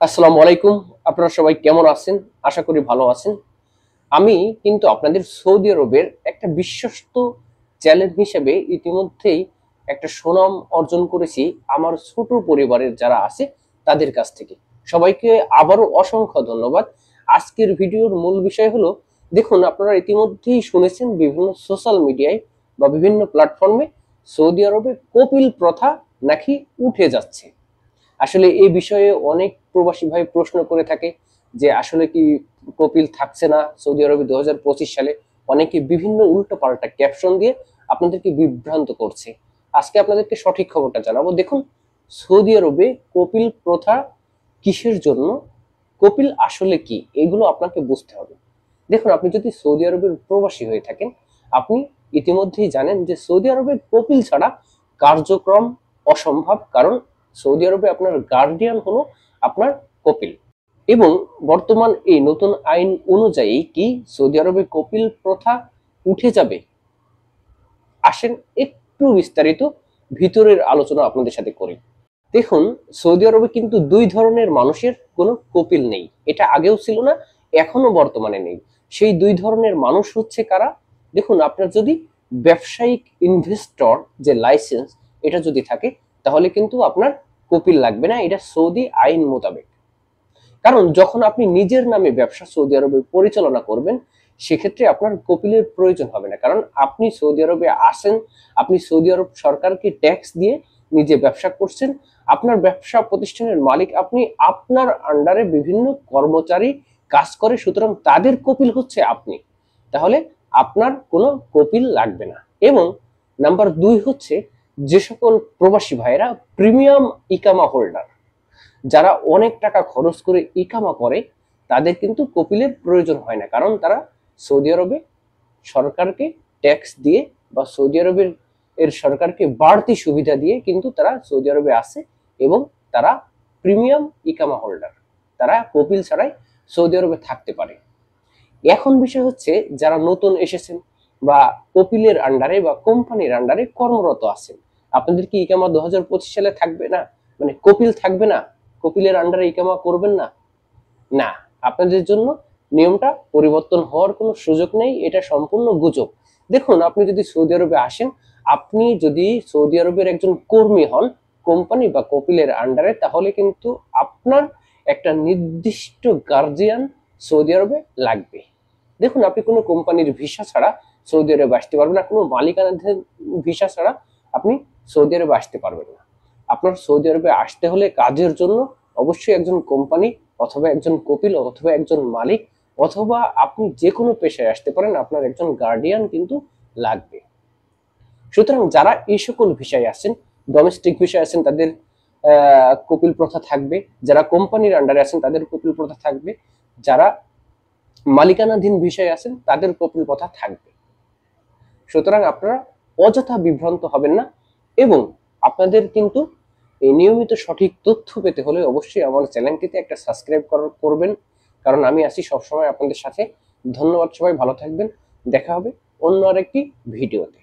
আসসালামু আলাইকুম। আপনারা সবাই কেমন আছেন? আশা করি ভালো আছেন। আমি কিন্তু আপনাদের সৌদি আরবের একটা বিশ্বস্ত চ্যানেল হিসেবে ইতিমধ্যেই একটা সুনাম অর্জন করেছি আমার ছোট পরিবারের যারা আছে তাদের কাছ থেকে। সবাইকে আবারও অসংখ্য ধন্যবাদ। আজকের ভিডিওর মূল বিষয় হলো, দেখুন আপনারা ইতিমধ্যেই শুনেছেন বিভিন্ন সোশ্যাল মিডিয়ায় বা বিভিন্ন প্ল্যাটফর্মে সৌদি আরবে কপিল প্রথা নাকি উঠে যাচ্ছে। আসলে এই বিষয়ে অনেক প্রবাসী ভাই প্রশ্ন করে থাকে যে আসলে কি কপিল থাকছে না সৌদি আরবে 2025 সালে। অনেকে বিভিন্ন উল্টো পাল্টা ক্যাপশন দিয়ে আপনাদেরকে বিভ্রান্ত করছে। আজকে আপনাদেরকে সঠিক খবরটা জানাবো। দেখুন, সৌদি আরবে কপিল প্রথা কিসের জন্য, কপিল আসলে কি, এগুলো আপনাকে বুঝতে হবে। দেখুন, আপনি যদি সৌদি আরবের প্রবাসী হয়ে থাকেন, আপনি ইতিমধ্যেই জানেন যে সৌদি আরবে কপিল ছাড়া কার্যক্রম অসম্ভব। কারণ সৌদি আরবে আপনার গার্ডিয়ান হলো আপনার কপিল। এবং বর্তমান এই নতুন আইন অনুযায়ী কি সৌদি আরবে কপিল প্রথা উঠে যাবে? আসেন একটু বিস্তারিত ভিতরের আলোচনা আপনাদের সাথে করি। দেখুন, সৌদি আরবে কিন্তু দুই ধরনের মানুষের কোনো কপিল নেই। এটা আগেও ছিল না, এখনো বর্তমানে নেই। সেই দুই ধরনের মানুষ হচ্ছে কারা? দেখুন, আপনার যদি ব্যবসায়িক ইনভেস্টর যে লাইসেন্স এটা যদি থাকে, তাহলে কিন্তু আপনার কপিল লাগবে না, এটা সৌদি আইন মোতাবেক। কারণ যখন আপনি নিজের নামে ব্যবসা সৌদি আরবে পরিচালনা করবেন, সেক্ষেত্রে আপনার কপিলের প্রয়োজন হবে না। কারণ আপনি সৌদি আরবে আসেন, আপনি সৌদি আরব সরকারকে ট্যাক্স দিয়ে নিজে ব্যবসা করছেন, আপনার ব্যবসা প্রতিষ্ঠানের মালিক আপনি, আপনার আন্ডারে বিভিন্ন কর্মচারী কাজ করে, সুতরাং তাদের কপিল হচ্ছে আপনি। তাহলে আপনার কোনো কপিল লাগবে না। এবং নাম্বার 2 হচ্ছে, যে সকল প্রবাসী ভাইরা প্রিমিয়াম ইকামা হোল্ডার, যারা অনেক টাকা খরচ করে ইকামা করে, তাদের কিন্তু কপিলের প্রয়োজন হয় না। কারণ তারা সৌদি আরবে সরকারকে ট্যাক্স দিয়ে বা সৌদি আরবের সরকারকে বাড়তি সুবিধা দিয়ে কিন্তু তারা সৌদি আরবে আসে এবং তারা প্রিমিয়াম ইকামা হোল্ডার, তারা কপিল ছাড়াই সৌদি আরবে থাকতে পারে। এখন বিষয় হচ্ছে, যারা নতুন এসেছেন বা কপিলের আন্ডারে বা কোম্পানির আন্ডারে কর্মরত আছেন, আপনাদের কি ইকামা 2025 সালে থাকবে না? মানে কপিল থাকবে না? কপিলের আন্ডারে ইকামা করবেন না? না, আপনাদের জন্য নিয়মটা পরিবর্তন হওয়ার কোনো সুযোগ নেই, এটা সম্পূর্ণ গুজব। দেখুন, আপনি যদি সৌদি আরবে আসেন, আপনি যদি সৌদি আরবের একজন কর্মী হন কোম্পানি বা কপিলের আন্ডারে, তাহলে কিন্তু আপনার একটা নির্দিষ্ট গার্জিয়ান সৌদি আরবে লাগবে। দেখুন, আপনি কোনো কোম্পানির ভিসা ছাড়া সৌদি আরবে আসতে পারবেন না, কোনো মালিকানাধীন ভিসা ছাড়া আপনি সৌদি আরবে আসতে পারবেন না। আপনার সৌদি আরবে আসতে হলে কাজের জন্য অবশ্যই একজন কোম্পানি অথবা একজন কপিল অথবা একজন মালিক, অথবা আপনি যে কোনো পেশায় আসতে পারেন, আপনার একজন গার্ডিয়ান কিন্তু লাগবে। সুতরাং যারা এই সকল ভিসায় আছেন, ডোমেস্টিক ভিসায় আছেন, তাদের কপিল প্রথা থাকবে। যারা কোম্পানির আন্ডারে আছেন তাদের কপিল প্রথা থাকবে। যারা মালিকানাধীন ভিসায় আছেন তাদের কপিল প্রথা থাকবে। সুতরাং আপনারা অযথা বিভ্রান্ত হবেন না। এবং আপনাদের কিন্তু এই নিয়মিত সঠিক তথ্য পেতে হলে অবশ্যই আমার চ্যানেলটিতে একটা সাবস্ক্রাইব করবেন, কারণ আমি আছি সবসময় আপনাদের সাথে। ধন্যবাদ, সবাই ভালো থাকবেন। দেখা হবে অন্য আরেকটি ভিডিওতে।